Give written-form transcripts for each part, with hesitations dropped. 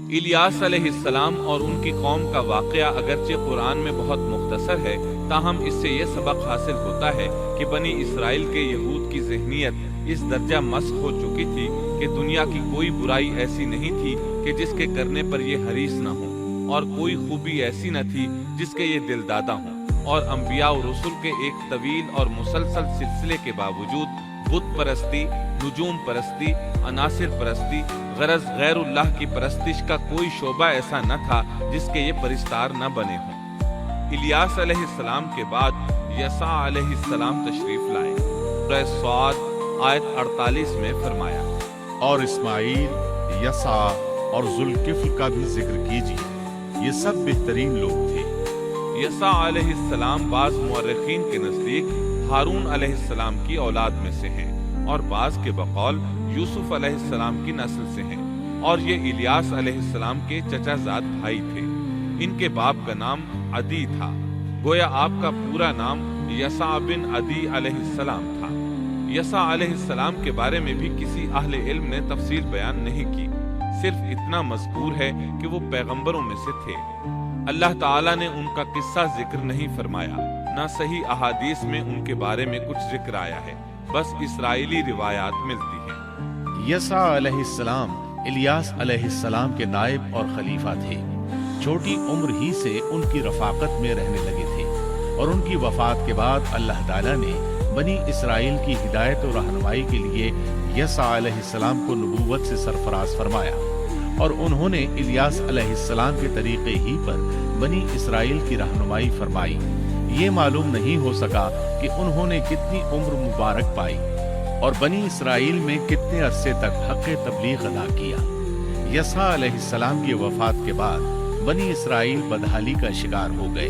الیاس علیہ السلام اور ان کی قوم کا واقعہ اگرچہ قرآن میں بہت مختصر ہے، تاہم اس سے یہ سبق حاصل ہوتا ہے کہ بنی اسرائیل کے یہود کی ذہنیت اس درجہ مسخ ہو چکی تھی کہ دنیا کی کوئی برائی ایسی نہیں تھی کہ جس کے کرنے پر یہ حریص نہ ہوں، اور کوئی خوبی ایسی نہ تھی جس کے یہ دل دادا ہوں، اور انبیاء و رسل کے ایک طویل اور مسلسل سلسلے کے باوجود بت پرستی، نجوم پرستی، عناصر پرستی، غرض غیر اللہ کی پرستش کا کوئی شعبہ ایسا نہ تھا جس کے یہ پرستار نہ بنے ہوں۔ الیاس علیہ السلام کے بعد یسع علیہ السلام تشریف لائے۔ سورہ صاد آیت 48 میں فرمایا، اور اسماعیل، یسع اور ذوالکفل کا بھی ذکر کیجیے، یہ سب بہترین لوگ تھے۔ یسع علیہ السلام بعض مورخین کے نزدیک ہارون علیہ السلام کی اولاد میں سے ہیں، اور بعض کے بقول یوسف علیہ السلام کی نسل سے ہیں، اور یہ الیاس علیہ السلام کے چچا زاد بھائی تھے۔ ان کے باپ کا نام عدی تھا، گویا آپ کا پورا نام یسع بن عدی علیہ السلام تھا۔ یسع علیہ السلام کے بارے میں بھی کسی اہل علم نے تفصیل بیان نہیں کی، صرف اتنا مذکور ہے کہ وہ پیغمبروں میں سے تھے۔ اللہ تعالیٰ نے ان کا قصہ ذکر نہیں فرمایا، نہ صحیح احادیث میں ان کے بارے میں کچھ ذکر آیا ہے، بس اسرائیلی روایات ملتی ہیں۔ یسع علیہ السلام الیاس علیہ السلام کے نائب اور خلیفہ تھے۔ چھوٹی عمر ہی سے ان کی رفاقت میں رہنے لگے تھے، اور ان کی وفات کے بعد اللہ تعالیٰ نے بنی اسرائیل کی ہدایت و رہنمائی کے لیے یسع علیہ السلام کو نبوت سے سرفراز فرمایا، اور انہوں نے الیاس علیہ السلام کے طریقے ہی پر بنی اسرائیل کی رہنمائی فرمائی۔ یہ معلوم نہیں ہو سکا کہ انہوں نے کتنی عمر مبارک پائی اور بنی اسرائیل میں کتنے عرصے تک حق تبلیغ ادا کیا۔ یسع علیہ السلام کی وفات کے بعد بنی اسرائیل بدحالی کا شکار ہو گئے،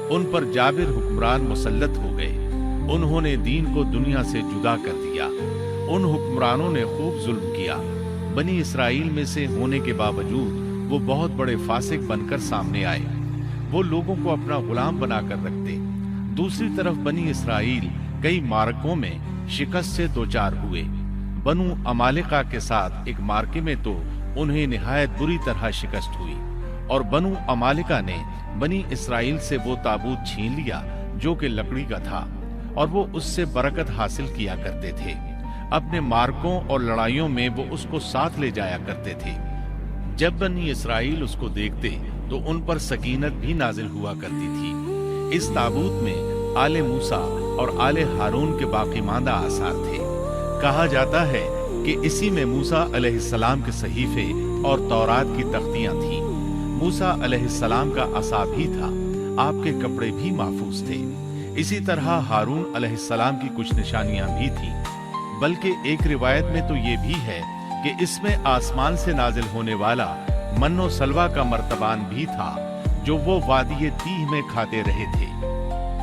ان پر جابر حکمران مسلط ہو گئے۔ انہوں نے دین کو دنیا سے جدا کر دیا۔ ان حکمرانوں نے خوب ظلم کیا۔ بنی اسرائیل میں سے ہونے کے باوجود وہ بہت بڑے فاسق بن کر سامنے آئے۔ وہ لوگوں کو اپنا غلام بنا کر رکھتے۔ دوسری طرف بنی اسرائیل کئی معرکوں میں شکست سے دوچار ہوئے۔ بنو عمالقہ کے ساتھ ایک معرکے میں تو انہیں نہایت بری طرح شکست ہوئی، اور بنو عمالقہ نے بنی اسرائیل سے وہ تابوت چھین لیا جو کہ لکڑی کا تھا، اور وہ اس سے برکت حاصل کیا کرتے تھے۔ اپنے معرکوں اور لڑائیوں میں وہ اس کو ساتھ لے جایا کرتے تھے۔ جب بنی اسرائیل اس کو دیکھتے تو ان پر سکینت بھی نازل ہوا کرتی تھی۔ اس تابوت میں آل موسیٰ اور آل ہارون کے باقی ماندہ آثار تھے۔ کہا جاتا ہے کہ اسی میں موسیٰ علیہ السلام کے صحیفے اور تورات کی تختیاں تھیں۔ موسیٰ علیہ السلام کا عصا بھی تھا، آپ کے کپڑے بھی محفوظ تھے۔ اسی طرح ہارون علیہ السلام کی کچھ نشانیاں بھی تھیں، بلکہ ایک روایت میں تو یہ بھی ہے کہ اس میں آسمان سے نازل ہونے والا من و سلوہ کا مرتبان بھی تھا جو وہ وادی تیہ میں کھاتے رہے تھے۔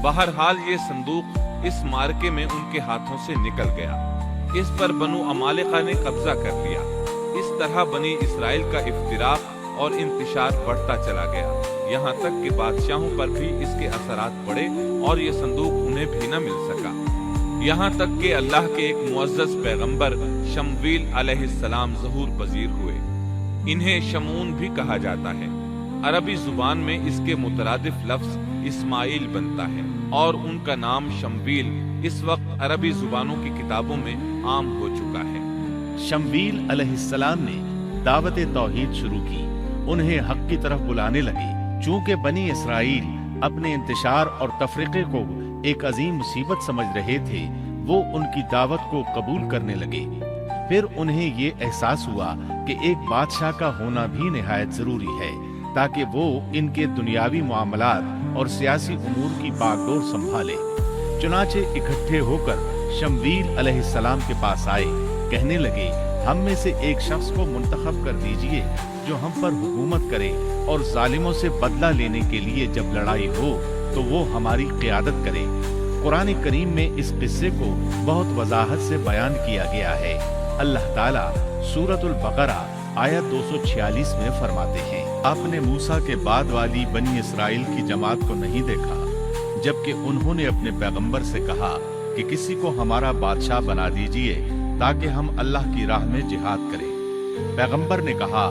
بہرحال یہ صندوق اس معرکے میں ان کے ہاتھوں سے نکل گیا، اس پر بنو عمالقہ نے قبضہ کر لیا۔ اس طرح بنی اسرائیل کا افتراق اور انتشار بڑھتا چلا گیا، یہاں تک کہ بادشاہوں پر بھی اس کے اثرات پڑے اور یہ صندوق انہیں بھی نہ مل سکا۔ یہاں تک کہ اللہ کے ایک معزز پیغمبر شمویل علیہ السلام ظہور پذیر ہوئے۔ انہیں شمعون بھی کہا جاتا ہے۔ عربی زبان میں اس کے مترادف لفظ اسماعیل بنتا ہے، اور ان کا نام شمویل اس وقت عربی زبانوں کی کتابوں میں عام ہو چکا ہے۔ شمویل علیہ السلام نے دعوت توحید شروع کی، انہیں حق کی طرف بلانے لگے۔ چونکہ بنی اسرائیل اپنے انتشار اور تفرقے کو ایک عظیم مصیبت سمجھ رہے تھے، وہ ان کی دعوت کو قبول کرنے لگے۔ پھر انہیں یہ احساس ہوا کہ ایک بادشاہ کا ہونا بھی نہایت ضروری ہے تاکہ وہ ان کے دنیاوی معاملات اور سیاسی امور کی باغ ڈور سنبھالے۔ چنانچہ اکٹھے ہو کر شمویل علیہ السلام کے پاس آئے، کہنے لگے، ہم میں سے ایک شخص کو منتخب کر دیجئے جو ہم پر حکومت کرے، اور ظالموں سے بدلہ لینے کے لیے جب لڑائی ہو تو وہ ہماری قیادت کرے۔ قرآن کریم میں اس قصے کو بہت وضاحت سے بیان کیا گیا ہے۔ اللہ تعالیٰ سورۃ البقرہ آیت 246 میں فرماتے ہیں، آپ نے موسیٰ کے بعد والی بنی اسرائیل کی جماعت کو نہیں دیکھا جبکہ انہوں نے اپنے پیغمبر سے کہا کہ کسی کو ہمارا بادشاہ بنا دیجئے تاکہ ہم اللہ کی راہ میں جہاد کریں۔ پیغمبر نے کہا،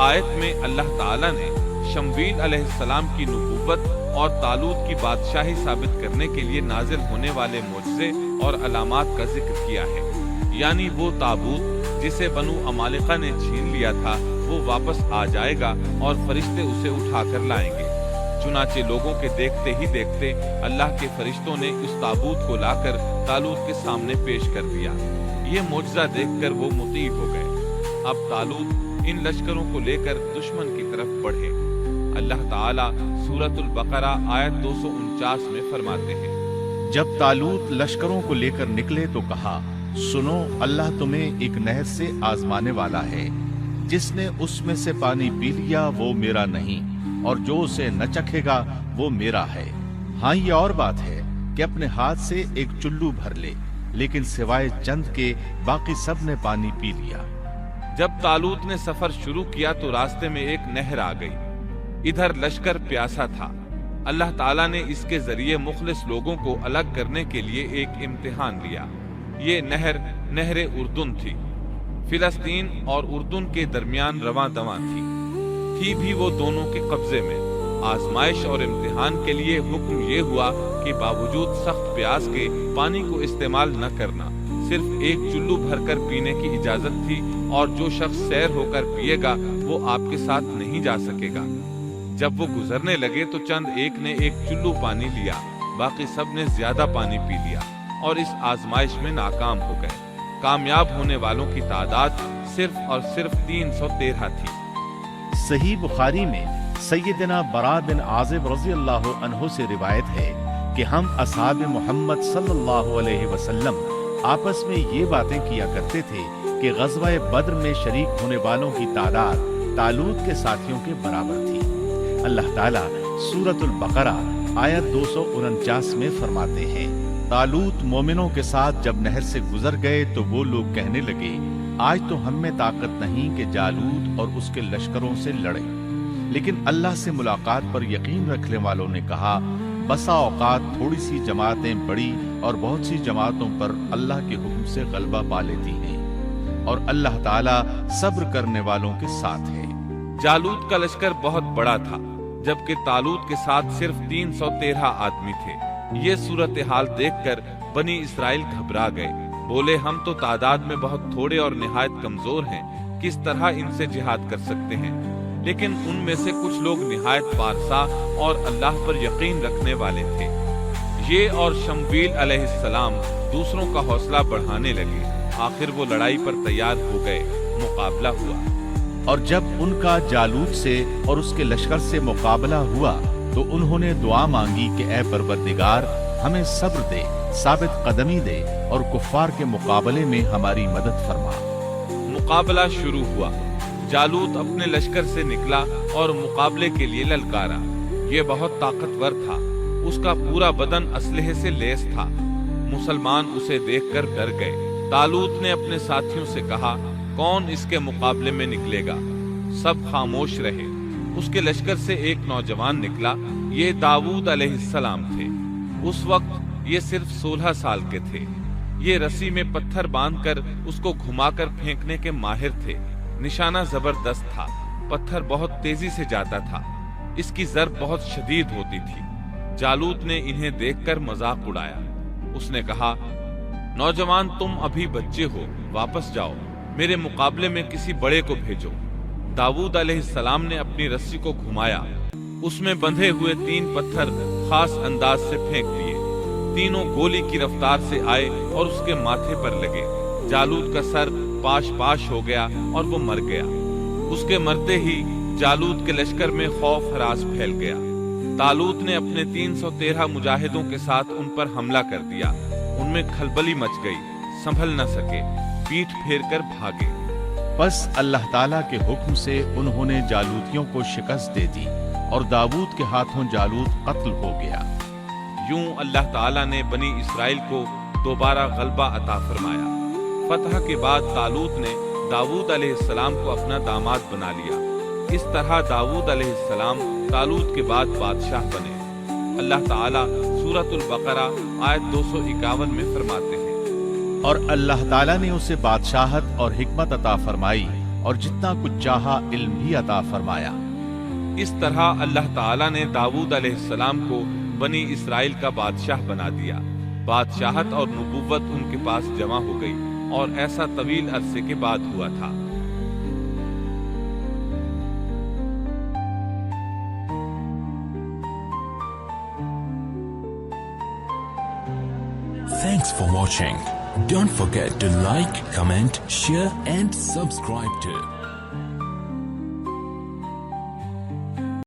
آیت میں اللہ تعالیٰ نے شمویل علیہ السلام کی نبوت اور طالوت کی بادشاہی ثابت کرنے کے لیے نازل ہونے والے معجزے اور علامات کا ذکر کیا ہے، یعنی وہ تابوت جسے بنو عمالقہ نے چھین لیا تھا وہ واپس آ جائے گا اور فرشتے اسے اٹھا کر لائیں گے۔ چنانچہ لوگوں کے دیکھتے ہی دیکھتے اللہ کے فرشتوں نے اس تابوت کو لا کر طالوت کے سامنے پیش کر دیا۔ یہ معجزہ دیکھ کر وہ مطیع ہو گئے۔ اب طالوت ان لشکروں کو لے کر دشمن کی طرف بڑھے۔ اللہ تعالیٰ سورۃ البقرہ آیت 249 میں فرماتے ہیں، جب طالوت لشکروں کو لے کر نکلے تو کہا، سنو، اللہ تمہیں ایک نہر سے آزمانے والا ہے، جس نے اس میں سے پانی پی لیا وہ میرا نہیں، اور جو اسے نہ چکھے گا وہ میرا ہے۔ ہاں یہ اور بات ہے کہ اپنے ہاتھ سے ایک چلو بھر لے، لیکن سوائے چند کے باقی سب نے پانی پی لیا۔ جب طالوت نے سفر شروع کیا تو راستے میں ایک نہر آ گئی۔ ادھر لشکر پیاسا تھا۔ اللہ تعالیٰ نے اس کے ذریعے مخلص لوگوں کو الگ کرنے کے لیے ایک امتحان لیا۔ یہ نہر اردن تھی۔ فلسطین اور اردن کے درمیان رواں دواں تھی بھی وہ دونوں کے قبضے میں۔ آزمائش اور امتحان کے لیے حکم یہ ہوا کہ باوجود سخت پیاس کے پانی کو استعمال نہ کرنا، صرف ایک چلو بھر کر پینے کی اجازت تھی، اور جو شخص سیر ہو کر پیے گا وہ آپ کے ساتھ نہیں جا سکے گا۔ جب وہ گزرنے لگے تو چند ایک نے ایک چلو پانی لیا، باقی سب نے زیادہ پانی پی لیا اور اس آزمائش میں ناکام ہو گئے۔ کامیاب ہونے والوں کی تعداد صرف اور صرف 313 تھی۔ صحیح بخاری میں سیدنا برا بن عازب رضی اللہ عنہ سے روایت ہے کہ ہم اصحاب محمد صلی اللہ علیہ وسلم آپس میں یہ باتیں کیا کرتے تھے کہ غزوہ بدر میں شریک ہونے والوں کی تعداد طالوت کے ساتھیوں کے برابر تھی۔ اللہ تعالیٰ سورۃ البقرہ آیت 249 میں فرماتے ہیں، طالوت مومنوں کے ساتھ جب نہر سے گزر گئے تو وہ لوگ کہنے لگے، آج تو ہم میں طاقت نہیں کہ جالوت اور اس کے لشکروں سے لڑیں۔ لیکن اللہ سے ملاقات پر یقین رکھنے والوں نے کہا، بسا اوقات تھوڑی سی جماعتیں بڑی اور بہت سی جماعتوں پر اللہ کے حکم سے غلبہ پا لیتی ہیں، اور اللہ تعالیٰ صبر کرنے والوں کے ساتھ ہے۔ جالوت کا لشکر بہت بڑا تھا، جبکہ طالوت کے ساتھ صرف 313 آدمی تھے۔ یہ صورتحال دیکھ کر بنی اسرائیل گھبرا گئے، بولے ہم تو تعداد میں بہت تھوڑے اور نہایت کمزور ہیں، کس طرح ان سے جہاد کر سکتے ہیں؟ لیکن ان میں سے کچھ لوگ نہایت پارسا اور اللہ پر یقین رکھنے والے تھے۔ یہ اور شمویل علیہ السلام دوسروں کا حوصلہ بڑھانے لگے۔ آخر وہ لڑائی پر تیار ہو گئے، مقابلہ ہوا۔ اور جب ان کا جالوت سے اور اس کے لشکر سے مقابلہ ہوا تو انہوں نے دعا مانگی کہ اے پروردگار، ہمیں صبر دے، ثابت قدمی دے اور کفار کے مقابلے میں ہماری مدد فرما۔ مقابلہ شروع ہوا۔ جالوت اپنے لشکر سے نکلا اور مقابلے کے لیے للکارا۔ یہ بہت طاقتور تھا، اس کا پورا بدن اسلحے سے لیس تھا۔ مسلمان اسے دیکھ کر ڈر گئے۔ طالوت نے اپنے ساتھیوں سے کہا، کون اس کے مقابلے میں نکلے گا؟ سب خاموش رہے۔ اس کے لشکر سے ایک نوجوان نکلا، یہ داؤد علیہ السلام تھے۔ اس وقت یہ صرف 16 سال کے تھے۔ یہ رسی میں پتھر باندھ کر اس کو گھما کر پھینکنے کے ماہر تھے۔ نشانہ زبردست تھا، پتھر بہت تیزی سے جاتا تھا، اس کی ضرب بہت شدید ہوتی تھی۔ جالوت نے انہیں دیکھ کر مذاق اڑایا۔ اس نے کہا، نوجوان تم ابھی بچے ہو، واپس جاؤ، میرے مقابلے میں کسی بڑے کو بھیجو۔ داؤد علیہ السلام نے اپنی رسی کو گھمایا، اس میں بندھے ہوئے 3 پتھر خاص انداز سے پھینک دیے۔ تینوں گولی کی رفتار سے آئے اور اس کے ماتھے پر لگے۔ جالوت کا سر پاش ہو گیا اور وہ مر گیا۔ اس کے مرتے ہی جالوت کے لشکر میں خوف ہراس پھیل گیا۔ طالوت نے اپنے 313 مجاہدوں کے ساتھ ان پر حملہ کر دیا۔ ان میں کھلبلی مچ گئی، سنبھل نہ سکے، پیٹھ پھیر کر بھاگے۔ پس اللہ تعالیٰ کے حکم سے انہوں نے جالوتیوں کو شکست دے دی اور داؤد کے ہاتھوں جالوت قتل ہو گیا۔ یوں اللہ تعالیٰ نے بنی اسرائیل کو دوبارہ غلبہ عطا فرمایا۔ فتح کے بعد طالوت نے داؤد علیہ السلام کو اپنا داماد بنا لیا۔ اس طرح داؤد علیہ السلام طالوت کے بعد بادشاہ بنے۔ اللہ تعالیٰ سورۃ البقرہ آیت 251 میں فرماتے ہیں، اور اللہ تعالیٰ نے اسے بادشاہت اور حکمت عطا فرمائی اور جتنا کچھ چاہا علم بھی عطا فرمایا۔ اس طرح اللہ تعالیٰ نے داؤد علیہ السلام کو بنی اسرائیل کا بادشاہ بنا دیا۔ بادشاہت اور نبوت ان کے پاس جمع ہو گئی، اور ایسا طویل عرصے کے بعد ہوا تھا۔ Thanks for watching. Don't forget to like, comment, share and subscribe to